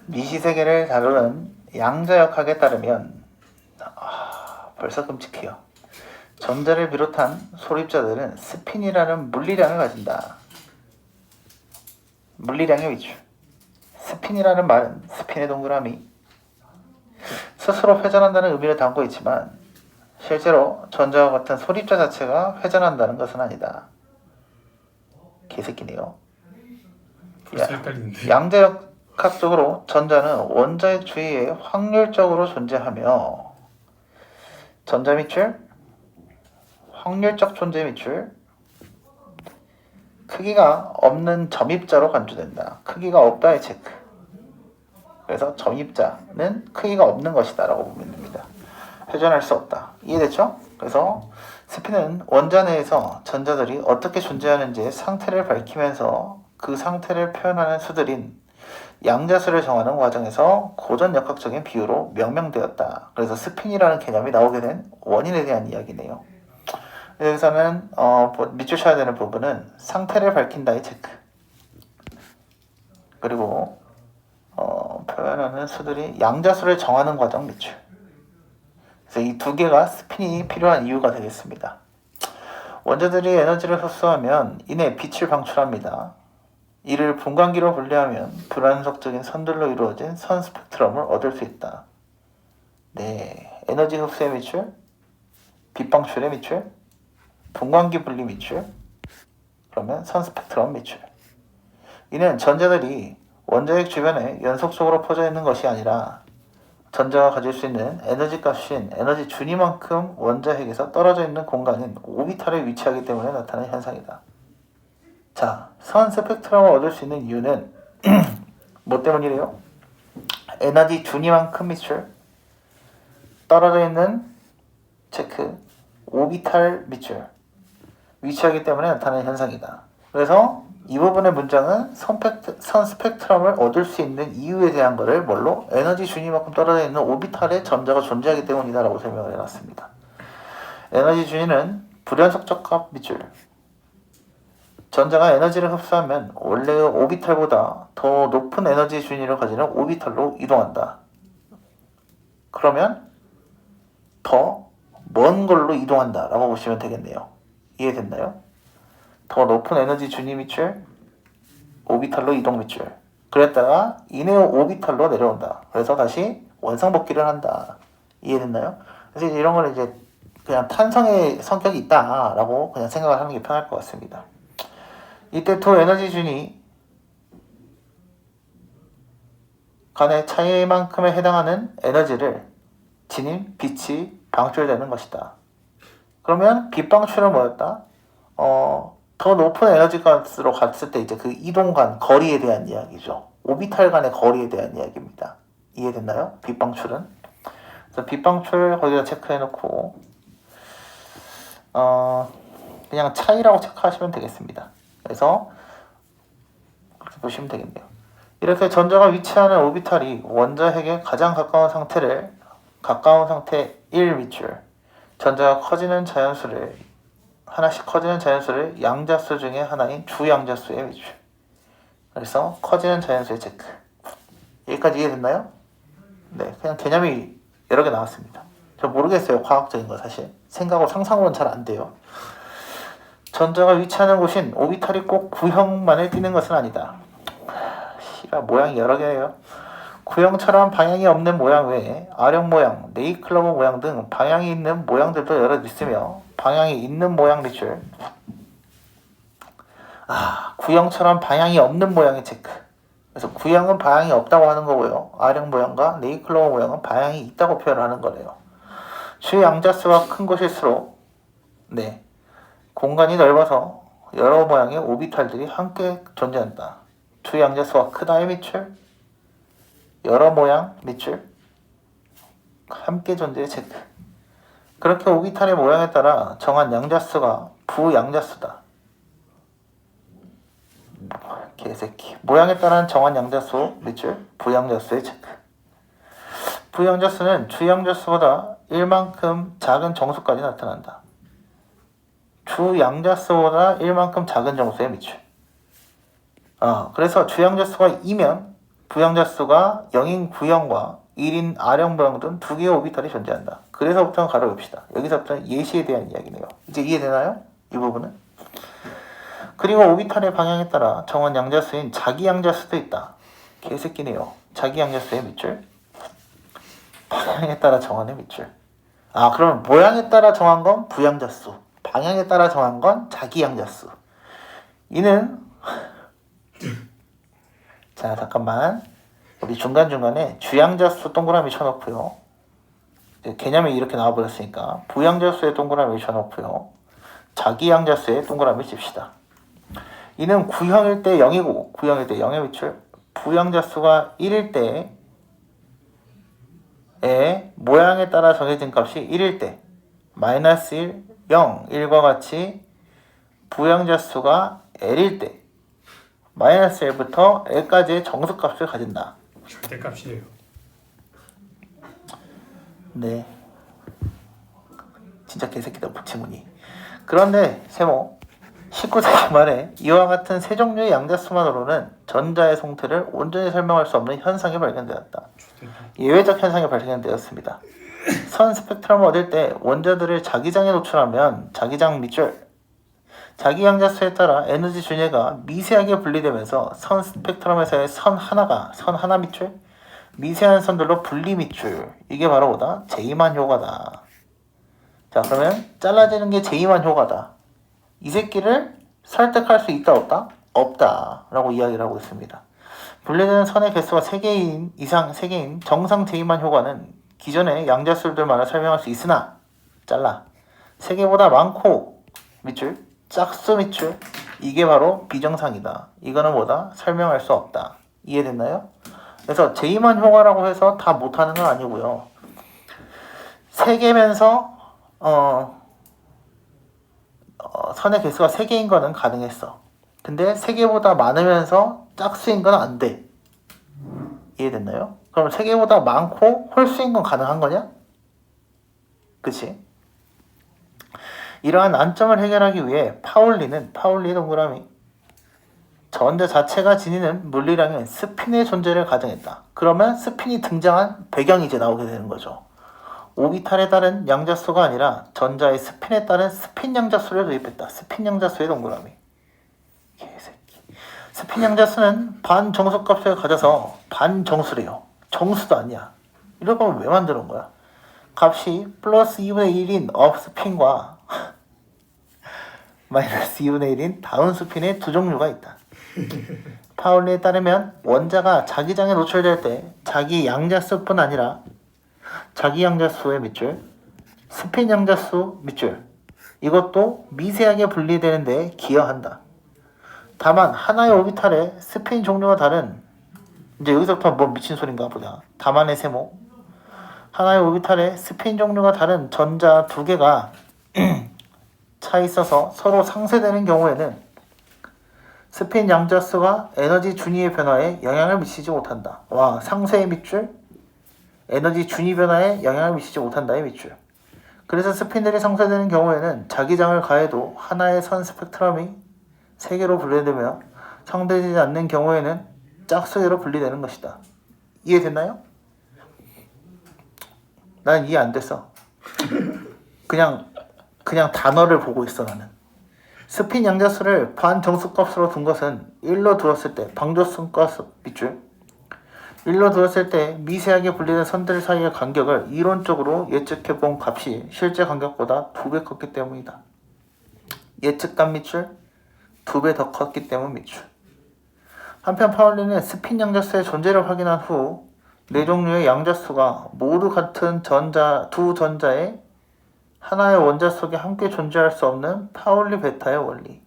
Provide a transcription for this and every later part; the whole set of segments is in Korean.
미시세계를 다루는 양자역학에 따르면 벌써 끔찍해요. 전자를 비롯한 소립자들은 스핀이라는 물리량을 가진다. 물리량의 위출. 스핀이라는 말은 스핀의 동그라미 스스로 회전한다는 의미를 담고 있지만 실제로 전자와 같은 소립자 자체가 회전한다는 것은 아니다. 개새끼네요. 벌써 헷갈리는데. 양자역학적으로 전자는 원자의 주위에 확률적으로 존재하며 전자 밑줄, 확률적 존재 밑줄, 크기가 없는 점입자로 간주된다. 크기가 없다의 체크. 그래서 점입자는 크기가 없는 것이다 라고 보면 됩니다. 회전할 수 없다. 이해됐죠? 그래서 스핀은 원자 내에서 전자들이 어떻게 존재하는지의 상태를 밝히면서 그 상태를 표현하는 수들인 양자수를 정하는 과정에서 고전역학적인 비유로 명명되었다. 그래서 스핀이라는 개념이 나오게 된 원인에 대한 이야기네요. 여기서는 밑줄 쳐야 되는 부분은 상태를 밝힌다의 체크. 그리고 표현하는 수들이 양자수를 정하는 과정 밑줄. 그래서 이 두 개가 스핀이 필요한 이유가 되겠습니다. 원자들이 에너지를 흡수하면 이내 빛을 방출합니다. 이를 분광기로 분리하면 불안석적인 선들로 이루어진 선 스펙트럼을 얻을 수 있다. 네, 에너지 흡수의 밑줄, 빛 방출의 밑줄, 분광기 분리 밑줄, 그러면 선 스펙트럼 밑줄. 이는 전자들이 원자핵 주변에 연속적으로 퍼져 있는 것이 아니라 전자가 가질 수 있는 에너지 값인 에너지 준위만큼 원자핵에서 떨어져 있는 공간인 오비탈에 위치하기 때문에 나타나는 현상이다. 자, 선 스펙트럼을 얻을 수 있는 이유는 뭐 때문이래요? 에너지 준위만큼 밑줄, 떨어져 있는 체크, 오비탈 밑줄 위치하기 때문에 나타나는 현상이다. 그래서 이 부분의 문장은 선 스펙트럼을 얻을 수 있는 이유에 대한 것을 뭘로? 에너지 준위만큼 떨어져 있는 오비탈에 전자가 존재하기 때문이다 라고 설명을 해놨습니다. 에너지 준위는 불연속적 값 밑줄. 전자가 에너지를 흡수하면 원래의 오비탈보다 더 높은 에너지 준위를 가지는 오비탈로 이동한다. 그러면 더 먼 걸로 이동한다 라고 보시면 되겠네요. 이해됐나요? 더 높은 에너지 준위 밑줄, 오비탈로 이동 밑줄. 그랬다가 이내 오비탈로 내려온다. 그래서 다시 원상복귀를 한다. 이해됐나요? 그래서 이런 걸 이제 그냥 탄성의 성격이 있다라고 그냥 생각을 하는 게 편할 것 같습니다. 이때 두 에너지 준위 간의 차이만큼에 해당하는 에너지를 지닌 빛이 방출되는 것이다. 그러면 빛 방출은 뭐였다? 더 높은 에너지 값으로 갔을 때 이제 그 이동간, 거리에 대한 이야기죠. 오비탈 간의 거리에 대한 이야기입니다. 이해됐나요? 빛 방출은. 그래서 빛 방출 거기다 체크해놓고 그냥 차이라고 체크하시면 되겠습니다. 그래서 그렇게 보시면 되겠네요. 이렇게 전자가 위치하는 오비탈이 원자핵에 가장 가까운 상태 1 밑줄, 전자가 커지는 자연수를 하나씩 커지는 자연수를 양자수 중에 하나인 주양자수의 밑줄. 그래서 커지는 자연수의 체크. 여기까지 이해됐나요? 네, 그냥 개념이 여러 개 나왔습니다. 저 모르겠어요, 과학적인 거 사실. 생각하고 상상으로는 잘 안 돼요. 전자가 위치하는 곳인 오비탈이 꼭 구형만을 띠는 것은 아니다. 모양이 여러 개예요. 구형처럼 방향이 없는 모양 외에 아령 모양, 네이클로버 모양 등 방향이 있는 모양들도 여러 있으며 방향이 있는 모양 밑줄. 구형처럼 방향이 없는 모양의 체크. 그래서 구형은 방향이 없다고 하는 거고요. 아령 모양과 네이클로버 모양은 방향이 있다고 표현하는 거래요. 주 양자수가 큰 곳일수록 공간이 넓어서 여러 모양의 오비탈들이 함께 존재한다. 주 양자수가 크다의 밑줄, 여러 모양 밑줄, 함께 존재의 체크. 그렇게 오비탈의 모양에 따라 정한 양자수가 부양자수다. 개새끼. 모양에 따른 정한 양자수 밑줄, 부양자수의 체크. 부양자수는 주양자수보다 1만큼 작은 정수까지 나타난다. 주양자수보다 1만큼 작은 정수의 밑줄. 그래서 주양자수가 2면 부양자 수가 0인 구형과 1인 R형 부양 등 두 개의 오비탈이 존재한다. 그래서부터는 가려봅시다. 여기서부터는 예시에 대한 이야기네요. 이제 이해되나요? 이 부분은? 그리고 오비탈의 방향에 따라 정원 양자수인 자기 양자수도 있다. 개새끼네요. 자기 양자수의 밑줄, 방향에 따라 정하는 밑줄. 아, 그럼 모양에 따라 정한 건 부양자수, 방향에 따라 정한 건 자기 양자수. 이는 자, 잠깐만. 우리 중간중간에 주양자수 동그라미 쳐놓고요. 개념이 이렇게 나와버렸으니까 부양자수에 동그라미 쳐놓고요. 자기 양자수에 동그라미 칩시다. 이는 구형일 때 0이고 구형일 때 0의 밑줄, 부양자수가 1일 때에 모양에 따라 정해진 값이 1일 때 마이너스 1, 0, 1과 같이 부양자수가 L일 때 마이너스 L부터 L까지의 정수값을 가진다. 절대값이에요. 네. 진짜 개새끼다 부치무니. 그런데 세모 19세기 말에 이와 같은 세 종류의 양자수만으로는 전자의 송태를 온전히 설명할 수 없는 현상이 발견되었다. 예외적 현상이 발견되었습니다. 선 스펙트럼을 얻을 때 원자들을 자기장에 노출하면 자기장 밑줄, 자기 양자수에 따라 에너지 준위가 미세하게 분리되면서 선 스펙트럼에서의 선 하나 밑줄, 미세한 선들로 분리 밑줄. 이게 바로 뭐다? 제이만 효과다. 자, 그러면 잘라지는 게 제이만 효과다. 이 새끼를 설득할 수 있다 없다? 없다 라고 이야기를 하고 있습니다. 분리되는 선의 개수가 3개인 정상 제이만 효과는 기존의 양자수들만을 설명할 수 있으나 잘라 3개보다 많고 밑줄, 짝수 밑줄, 이게 바로 비정상이다. 이거는 뭐다? 설명할 수 없다. 이해됐나요? 그래서 제이만 효과라고 해서 다 못하는 건 아니고요. 3개면서 선의 개수가 3개인 거는 가능했어. 근데 3개보다 많으면서 짝수인 건 안 돼. 이해됐나요? 그럼 3개보다 많고 홀수인 건 가능한 거냐? 그치? 이러한 난점을 해결하기 위해 파울리 동그라미 전자 자체가 지니는 물리량인 스핀의 존재를 가정했다. 그러면 스핀이 등장한 배경이 이제 나오게 되는 거죠. 오비탈에 따른 양자수가 아니라 전자의 스핀에 따른 스핀 양자수를 도입했다. 스핀 양자수의 동그라미. 개새끼. 스핀 양자수는 반정수값을 가져서 반정수래요. 정수도 아니야. 이럴 거면 왜 만드는 거야? 값이 플러스 2분의 1인 업 스핀과 마이너스 2분의 1인 다운 스핀의 두 종류가 있다. 파울리에 따르면 원자가 자기장에 노출될 때 자기 양자수뿐 아니라 자기 양자수의 밑줄, 스핀 양자수 밑줄, 이것도 미세하게 분리되는 데 기여한다. 다만 하나의 오비탈의 스핀 종류가 다른, 이제 여기서부터 뭐 미친 소린가 보다. 다만의 세모, 하나의 오비탈의 스핀 종류가 다른 전자 두 개가 차 있어서 서로 상쇄되는 경우에는 스핀 양자수가 에너지 준위의 변화에 영향을 미치지 못한다. 와, 상쇄의 밑줄, 에너지 준위 변화에 영향을 미치지 못한다의 밑줄. 그래서 스핀들이 상쇄되는 경우에는 자기장을 가해도 하나의 선 스펙트럼이 3개로 분리되며 상쇄되지 않는 경우에는 짝수대로 분리되는 것이다. 이해됐나요? 난 이해 안 됐어. 그냥 단어를 보고 있어 나는. 스핀 양자수를 반정수값으로 둔 것은 1로 두었을 때 방정수값 밑줄, 1로 두었을 때 미세하게 분리된 선들 사이의 간격을 이론적으로 예측해 본 값이 실제 간격보다 2배 컸기 때문이다. 예측값 밑줄 2배 더 컸기 때문 밑줄. 한편 파울리는 스핀 양자수의 존재를 확인한 후 4종류의 양자수가 모두 같은 두 전자의 하나의 원자 속에 함께 존재할 수 없는 파울리 베타의 원리.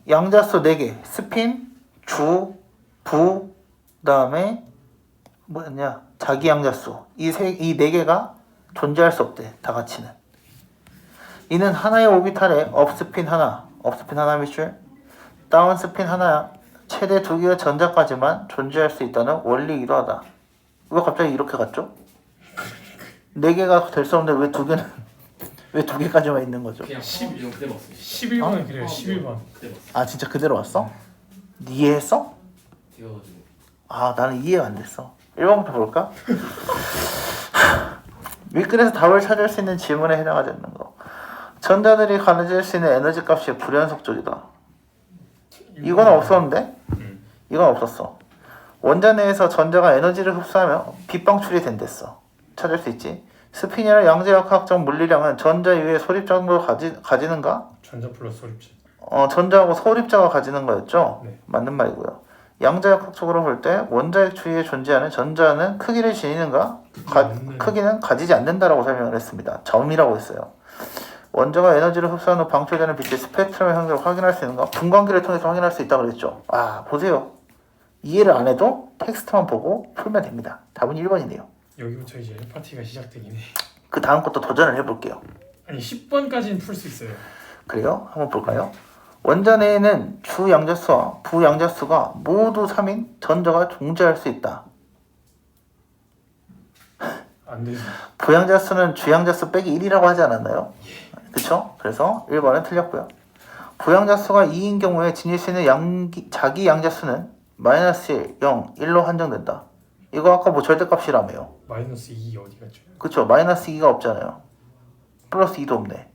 양자수 4개, 스핀, 주, 부, 그다음에 뭐였냐? 자기 양자수. 이 4개가 존재할 수 없대. 다 같이는. 이는 하나의 오비탈에 업스핀 하나 밑줄, 다운스핀 하나, 최대 2개의 전자까지만 존재할 수 있다는 원리이기도 하다. 왜 갑자기 이렇게 갔죠? 4개가 될 수 없는데 왜 2개는 왜 2개까지만 있는 거죠? 그냥 11번 그대로 왔어요. 11번에 그래요. 11번. 그대로 왔어요. 아, 진짜 그대로 왔어? 이해했어? 되어가지고. 아, 나는 이해가 안 됐어. 1번부터 볼까? 윗글에서 답을 찾을 수 있는 질문에 해당하지 않는 거. 전자들이 가질 수 있는 에너지 값이 불연속적이다. 이건 없었는데? 이건 없었어. 원자 내에서 전자가 에너지를 흡수하며 빛방출이 된댔어. 찾을 수 있지. 스피이나 양자역학적 물리량은 전자 이외에 소립장도 가지는가? 전자 플러스 소립체. 전자하고 소립자가 가지는 거였죠? 네. 맞는 말이고요. 양자역학적으로 볼 때 원자핵 주위에 존재하는 전자는 크기를 지니는가? 크기는 가지지 않는다라고 설명을 했습니다. 점이라고 했어요. 원자가 에너지를 흡수한 후 방출되는 빛의 스펙트럼의 형태를 확인할 수 있는가? 분광기를 통해서 확인할 수 있다고 그랬죠. 아, 보세요. 이해를 안 해도 텍스트만 보고 풀면 됩니다. 답은 1번이네요. 여기부터 이제 파티가 시작되긴 해. 그 다음 것도 도전을 해볼게요. 아니 10번까지는 풀 수 있어요. 그래요? 한번 볼까요? 원자 내에는 주양자수와 부양자수가 모두 3인 전자가 존재할 수 있다. 안 되지. 부양자수는 주양자수 빼기 1이라고 하지 않았나요? 그쵸? 그래서 1번은 틀렸고요. 부양자수가 2인 경우에 지닐 수 있는 자기 양자수는 마이너스 1, 0, 1로 한정된다. 이거 아까 뭐 절대값이라며요. 마이너스 2 어디 갔죠? 그쵸? 마이너스 2가 없잖아요. 플러스 2도 없네.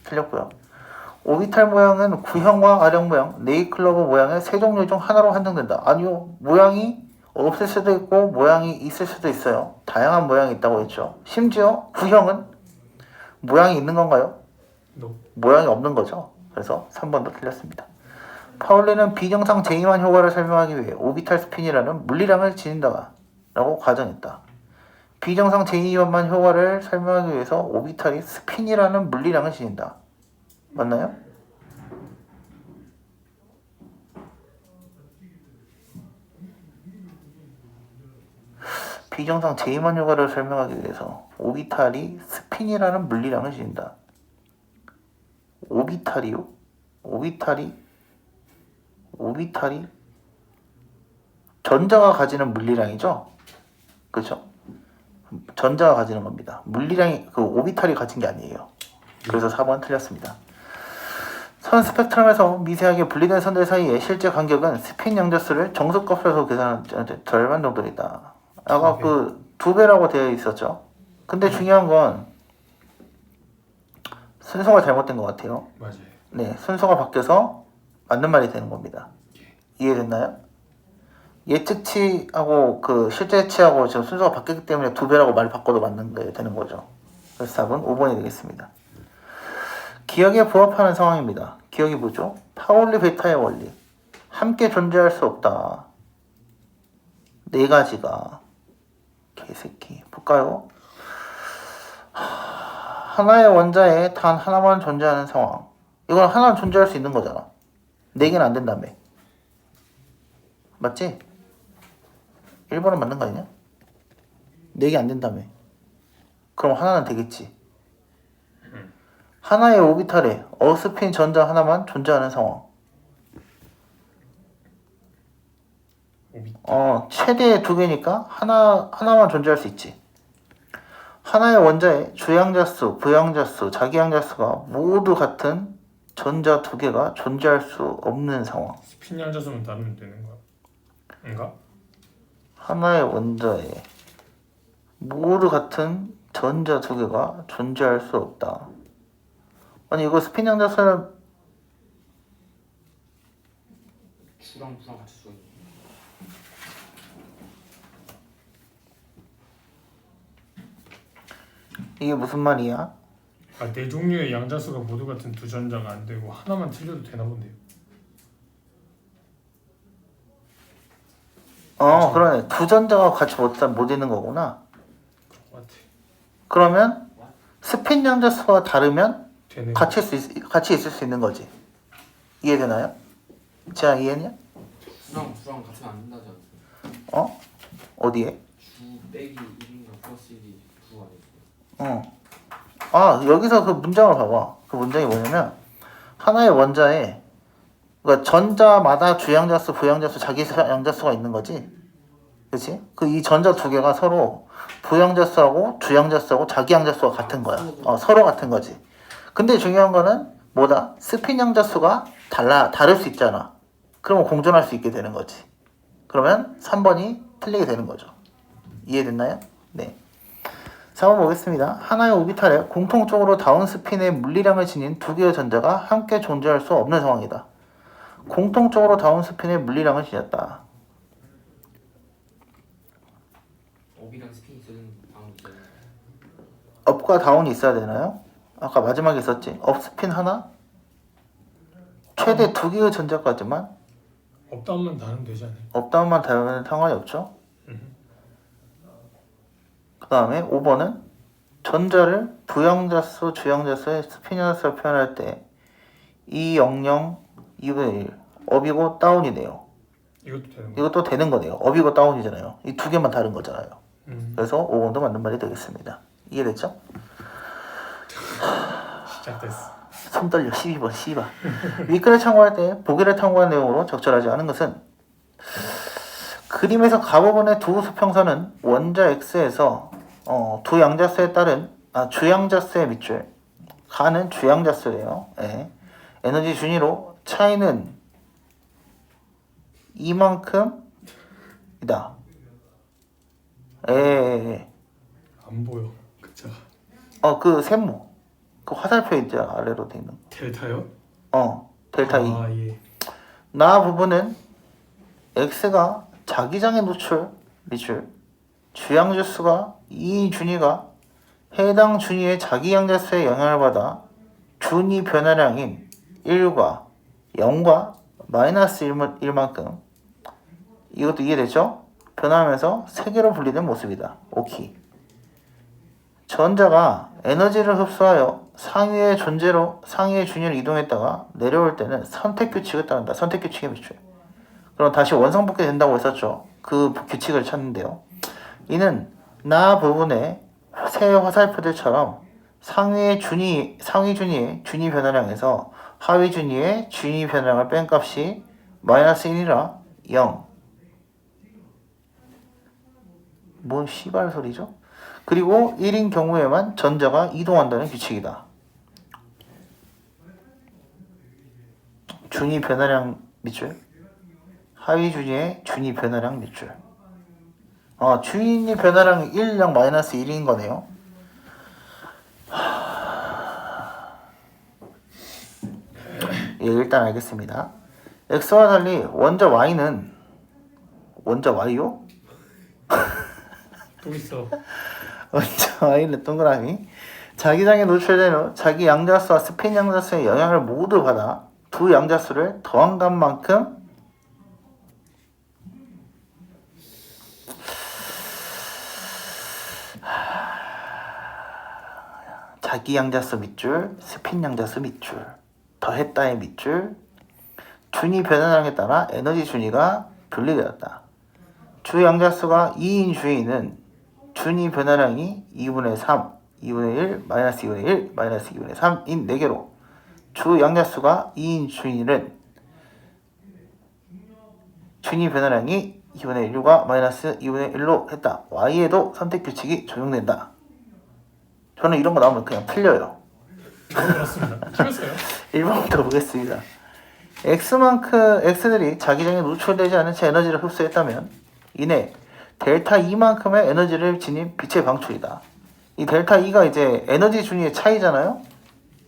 틀렸고요. 오비탈 모양은 구형과 아령 모양, 네이클로버 모양의 세 종류 중 하나로 한정된다. 아니요. 모양이 없을 수도 있고 모양이 있을 수도 있어요. 다양한 모양이 있다고 했죠. 심지어 구형은 모양이 있는 건가요? No. 모양이 없는 거죠. 그래서 3번도 틀렸습니다. 파울리는 비정상 제이만 효과를 설명하기 위해 오비탈 스핀이라는 물리량을 지닌다 라고 가정했다. 비정상 제2원만 효과를 설명하기 위해서 오비탈이 스핀이라는 물리량을 지닌다. 맞나요? 비정상 제2만 효과를 설명하기 위해서 오비탈이 스핀이라는 물리량을 지닌다. 오비탈이요? 오비탈이 전자가 가지는 물리량이죠? 그렇죠? 전자가 가지는 겁니다. 물리량이 그 오비탈이 가진 게 아니에요. 그래서 4번 틀렸습니다. 선 스펙트럼에서 미세하게 분리된 선들 사이의 실제 간격은 스핀 양자수를 정수값으로 계산한 절반 정도이다. 아까 그 2배라고 되어 있었죠. 근데 중요한 건 순서가 잘못된 것 같아요. 맞아요. 네, 순서가 바뀌어서 맞는 말이 되는 겁니다. 이해됐나요? 예측치하고 그 실제치하고 지금 순서가 바뀌기 때문에 2배라고 말 바꿔도 맞는 게 되는 거죠. 그래서 답은 5번이 되겠습니다. 기억에 부합하는 상황입니다. 기억이 뭐죠? 파울리 베타의 원리. 함께 존재할 수 없다. 네 가지가. 개새끼. 볼까요? 하나의 원자에 단 하나만 존재하는 상황. 이건 하나는 존재할 수 있는 거잖아. 네 개는 안 된다며. 맞지? 1번은 맞는 거 아니냐? 4개 안 된다며. 그럼 하나는 되겠지. 하나의 오비탈에 어스핀 전자 하나만 존재하는 상황. 최대 2개니까 하나만 존재할 수 있지. 하나의 원자에 주양자수, 부양자수, 자기양자수가 모두 같은 전자 2개가 존재할 수 없는 상황. 스핀 양자수만 나누면 되는 거야. 인가? 하나의 원자에 모두 같은 전자 2개가 존재할 수 없다. 아니 이거 스핀 양자수는 주랑 부랑 같이 써 있네. 이게 무슨 말이야? 아, 네 종류의 양자수가 모두 같은 두 전자가 안 되고 하나만 틀려도 되나 본데요. 그러네. 두 전자가 같이 못 있는 거구나. 그런 것 같아. 그러면 스핀 양자수가 다르면 되는 같이 있을 수 있는 거지. 이해되나요? 제가 이해했냐? 주랑 부랑 같은 안 된다지 않았어요? 어디에? 주 빼기 1인가 플러스 1이 부 아니었어요? 여기서 그 문장을 봐봐. 그 문장이 뭐냐면 하나의 원자에 그러니까 전자마다 주양자수, 부양자수, 자기 양자수가 있는 거지. 그렇지? 그 이 전자 2개가 서로 부양자수하고 주양자수하고 자기 양자수가 같은 거야. 서로 같은 거지. 근데 중요한 거는 뭐다? 스핀 양자수가 다를 수 있잖아. 그러면 공존할 수 있게 되는 거지. 그러면 3번이 틀리게 되는 거죠. 이해됐나요? 네. 4번 보겠습니다. 하나의 오비탈에 공통적으로 다운스핀의 물리량을 지닌 두 개의 전자가 함께 존재할 수 없는 상황이다. 공통적으로 다운스핀의 물리량을 지녔다. 업이랑 스핀이 있어는 다음 있어야 되나? 업과 다운이 있어야 되나요? 아까 마지막에 있었지. 업스핀 하나? 최대 두 개의 전자까지만 업다운만 다는 되지 않아요? 업다운만 다르면 상관이 없죠. 음. 그 다음에 5번은 전자를 부양자수, 주양자수의 스피너스로 표현할 때 200, 2분의 1 업이고 다운이네요. 이것도 되는 거. 이것도 되는 거네요. 업이고 다운이잖아요. 이 두 개만 다른 거잖아요. 음. 그래서 5번도 맞는 말이 되겠습니다. 이해됐죠? 시작됐어. 손 떨려. 12번 씨발. 윗글을 참고할 때 보기를 참고한 내용으로 적절하지 않은 것은 그림에서 가부분의 두 수평선은 원자 X에서 두 양자수에 따른 주양자수의 밑줄 가는 주양자수예요. 예. 에너지 준위로 차이는 이만큼이다. 안 보여. 그쵸. 그 세모 그 화살표 있죠 아래로 돼 있는 델타요? 델타 E. 아 예. 나 부분은 X가 자기장의 노출 밑줄 주양자수가 2인 준위가 해당 준위의 자기양자수의 영향을 받아 준위 변화량인 1과 0과 마이너스 1만큼 이것도 이해되죠? 변화하면서 세 개로 분리된 모습이다. 오케이. 전자가 에너지를 흡수하여 상위의 준위로 이동했다가 내려올 때는 선택 규칙을 따른다. 선택 규칙의 밑줄. 그럼 다시 원상복귀 된다고 했었죠. 그 규칙을 찾는데요. 이는 나 부분의 새 화살표들처럼 상위 준위의 준위 변화량에서 하위 준위의 준위 변화량을 뺀 값이 마이너스 1이라 0. 뭔 씨발 소리죠? 그리고 1인 경우에만 전자가 이동한다는 규칙이다. 준위 변화량 밑줄 하위 준위의 준위 변화량 밑줄 준위 변화량 1량 마이너스 1인 거네요. 예, 일단 알겠습니다. X와 달리 원자 Y는 원자 Y요? 또 있어. 원자 Y는 동그라미 자기장에 노출된 후 자기 양자수와 스핀 양자수의 영향을 모두 받아 두 양자수를 더한 값만큼 자기 양자수 밑줄, 스핀 양자수 밑줄, 더했다의 밑줄, 준위 변화량에 따라 에너지 준위가 분리되었다. 주 양자수가 2인 주위는 준위 변화량이 2분의 3, 2분의 1, 마이너스 2분의 1, 마이너스 2분의 3인 4개로 주 양자수가 2인 주위는 준위 변화량이 2분의 1과 마이너스 2분의 1로 했다. Y에도 선택 규칙이 적용된다. 저는 이런 거 나오면 그냥 틀려요. 그렇습니다. 틀렸어요. 1번부터 보겠습니다. X들이 자기장에 노출되지 않은 채 에너지를 흡수했다면 이내 델타 E만큼의 에너지를 지닌 빛의 방출이다. 이 델타 E가 이제 에너지 준위의 차이잖아요.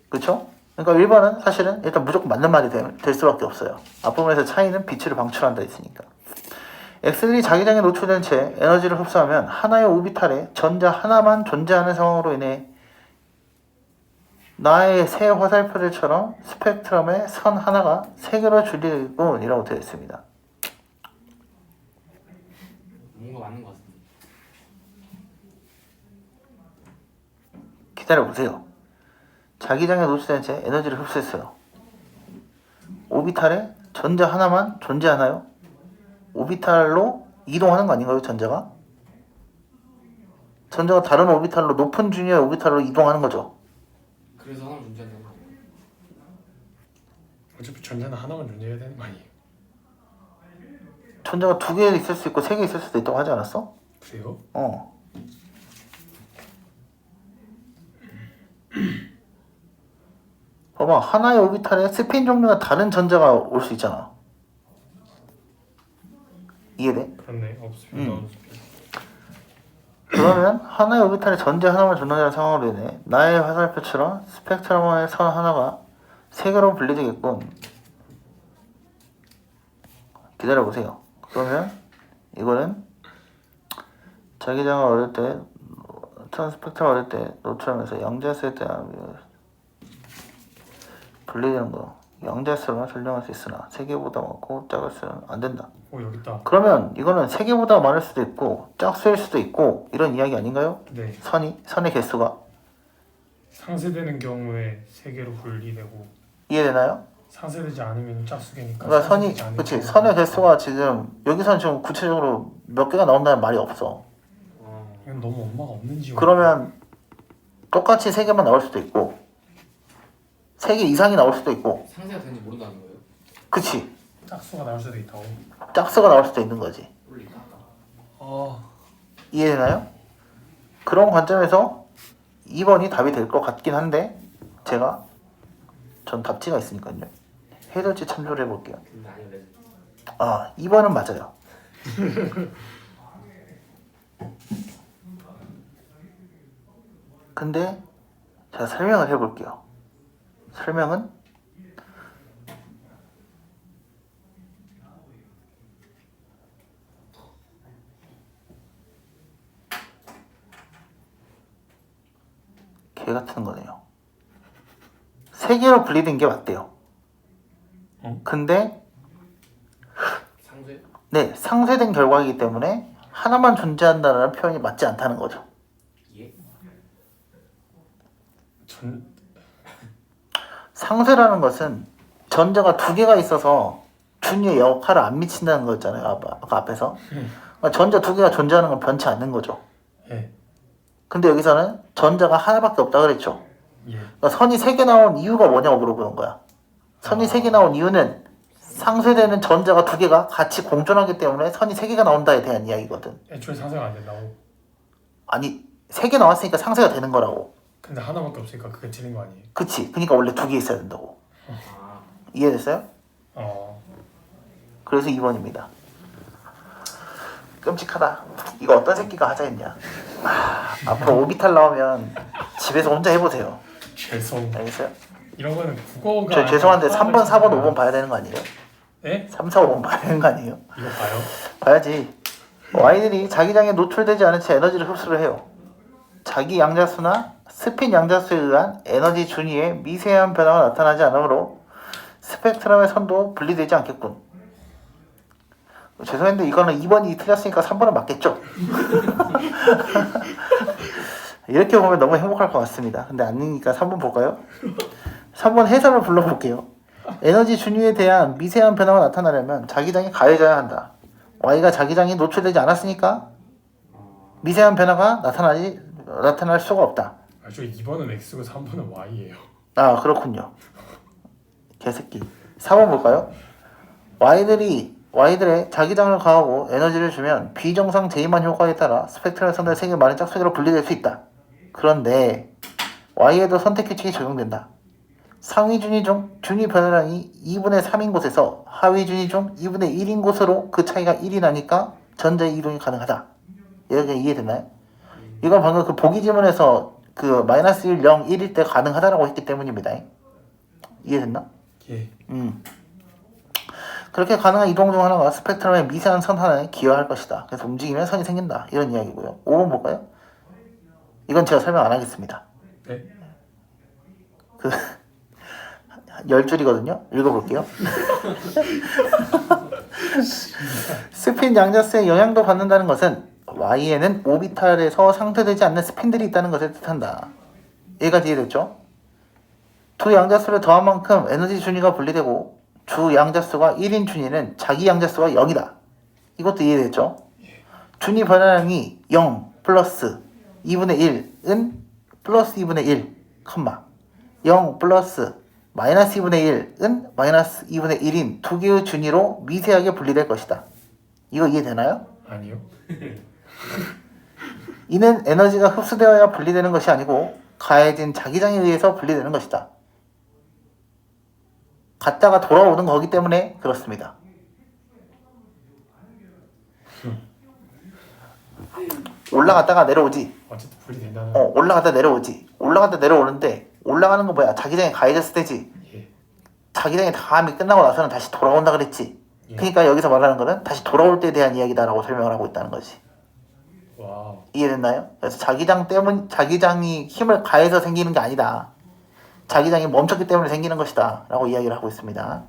그쵸? 그러니까 1번은 사실은 일단 무조건 맞는 말이 될 수밖에 없어요. 앞부분에서 차이는 빛을 방출한다 했으니까. X들이 자기장에 노출된 채 에너지를 흡수하면 하나의 오비탈에 전자 하나만 존재하는 상황으로 인해 나의 새 화살표들처럼 스펙트럼의 선 하나가 세 개로 줄이고 이라고 되어 있습니다. 뭔가 맞는 것 같은데. 기다려보세요. 자기장에 노출된 채 에너지를 흡수했어요. 오비탈에 전자 하나만 존재하나요? 오비탈로 이동하는 거 아닌가요, 전자가? 전자가 다른 오비탈로 높은 준위의 오비탈로 이동하는 거죠. 그래서 하나 존재한다는 거 아니에요? 어차피 전자는 하나만 존재해야 되는 거 아니에요? 전자가 두 개 있을 수 있고 세 개 있을 수도 있다고 하지 않았어? 그래요? 봐봐, 하나의 오비탈에 스핀 종류가 다른 전자가 올 수 있잖아. 이해돼? 그렇네. 업스피드. 그러면 하나의 오비탈의 전제 하나만 존재하는 상황으로 인해 나의 화살표처럼 스펙트럼의 선 하나가 세 개로 분리되겠군. 기다려보세요. 그러면 이거는 자기장을 얻을 때 선 스펙트럼 얻을 때 노출하면서 양자수에 대한 분리되는 거 양자수로 설정할 수 있으나 세 개보다 많고 작을수록 안 된다. 오 여기 있다. 그러면 이거는 세 개보다 많을 수도 있고 짝수일 수도 있고 이런 이야기 아닌가요? 네. 선의 개수가 상쇄되는 경우에 세 개로 분리되고 이해되나요? 상쇄되지 않으면 짝수개니까. 그러니까 선이 상쇄되지 않으면 그치 선의 개수가 지금 여기서는 지금 구체적으로 몇 개가 나온다는 말이 없어. 이건 너무 엄마가 없는 지역. 그러면 똑같이 세 개만 나올 수도 있고 세 개 이상이 나올 수도 있고 상세가 되는지 모른다는 거예요? 그치 짝수가 나올 수도 있다고. 짝수가 나올 수도 있는 거지. 쫄리다. 이해되나요? 그런 관점에서 2번이 답이 될 것 같긴 한데 제가 전 답지가 있으니까요. 해설지 참조를 해볼게요. 근데 아니래. 아 2번은 맞아요. 근데 제가 설명을 해볼게요. 설명은 개 같은 거네요. 세 개로 분리된 게 맞대요. 근데 상세? 네 상쇄된 결과이기 때문에 하나만 존재한다는 표현이 맞지 않다는 거죠. 예? 상쇄라는 것은 전자가 두 개가 있어서 준위의 역할을 안 미친다는 거였잖아요. 아까 앞에서. 그러니까 전자 두 개가 존재하는 건 변치 않는 거죠. 예. 근데 여기서는 전자가 하나밖에 없다 그랬죠. 예. 그러니까 선이 세 개 나온 이유가 뭐냐고 물어보는 거야. 선이 세 개 나온 이유는 상쇄되는 전자가 두 개가 같이 공존하기 때문에 선이 세 개가 나온다에 대한 이야기거든. 애초에 상쇄가 안 된다고. 아니 세 개 나왔으니까 상쇄가 되는 거라고. 근데 하나밖에 없으니까 그게 틀린 거 아니에요? 그치. 그러니까 원래 두 개 있어야 된다고. 아. 이해됐어요? 어. 그래서 2번입니다. 끔찍하다. 이거 어떤 새끼가 하자 했냐. 앞으로 오비탈 나오면 집에서 혼자 해보세요. 죄송. 알겠어요? 이런 거는 국어가. 저 죄송한데 아니라 3번, 4번, 하나만 5번 봐야 되는 거 아니에요? 예? 3, 4, 5번 봐야 되는 거 아니에요? 이거 봐요. 봐야지. Y들이 자기장에 노출되지 않은 채 에너지를 흡수를 해요. 자기 양자수나 스핀 양자수에 의한 에너지 준위에 미세한 변화가 나타나지 않으므로 스펙트럼의 선도 분리되지 않겠군. 죄송한데 이거는 2번이 틀렸으니까 3번은 맞겠죠? 이렇게 보면 너무 행복할 것 같습니다. 근데 아니니까 3번 볼까요? 3번 해설을 불러볼게요. 에너지 준위에 대한 미세한 변화가 나타나려면 자기장이 가해져야 한다. Y가 자기장이 노출되지 않았으니까 미세한 변화가 나타날 수가 없다. 아, 저 2번은 X고 3번은 Y예요. 아 그렇군요. 개새끼. 4번 볼까요? Y들의 자기장을 가하고 에너지를 주면 비정상 제이만 효과에 따라 스펙트럴 선들 3개 많은 짝수개로 분리될 수 있다. 그런데 Y에도 선택 규칙이 적용된다. 상위 준위 중 준위 변화량이 2분의 3인 곳에서 하위 준위 중 2분의 1인 곳으로 그 차이가 1이 나니까 전자의 이동이 가능하다. 여기 이해됐나요? 이건 방금 그 보기 지문에서 그 마이너스 1, 0, 1일 때 가능하다라고 했기 때문입니다. 이해됐나? 예. 그렇게 가능한 이동 중 하나가 스펙트럼의 미세한 선 하나에 기여할 것이다. 그래서 움직이면 선이 생긴다. 이런 이야기고요. 5번 볼까요? 이건 제가 설명 안 하겠습니다. 네. 그 10줄이거든요. 읽어볼게요. 스핀 양자수의 영향도 받는다는 것은 Y에는 오비탈에서 상쇄되지 않는 스핀들이 있다는 것을 뜻한다. 여기까지 이해됐죠? 두 양자수를 더한 만큼 에너지 준위가 분리되고 주 양자수가 1인 준위는 자기 양자수가 0이다. 이것도 이해됐죠? 준위 변화량이 0 플러스 2분의 1은 플러스 2분의 1, 0 플러스 마이너스 2분의 1은 마이너스 2분의 1인 두 개의 준위로 미세하게 분리될 것이다. 이거 이해되나요? 아니요. 이는 에너지가 흡수되어야 분리되는 것이 아니고 가해진 자기장에 의해서 분리되는 것이다. 갔다가 돌아오는 거기 때문에 그렇습니다. 올라갔다가 내려오지. 어쨌든 불이 된다는. 올라갔다 내려오지. 올라갔다 내려오는데 올라가는 건 뭐야? 자기장이 가해졌을 때지. 예. 자기장이 다음이 끝나고 나서는 다시 돌아온다 그랬지. 예. 그러니까 여기서 말하는 거는 다시 돌아올 때에 대한 이야기다라고 설명을 하고 있다는 거지. 와우. 이해됐나요? 그래서 자기장이 힘을 가해서 생기는 게 아니다. 자기장이 멈췄기 때문에 생기는 것이다 라고 이야기를 하고 있습니다.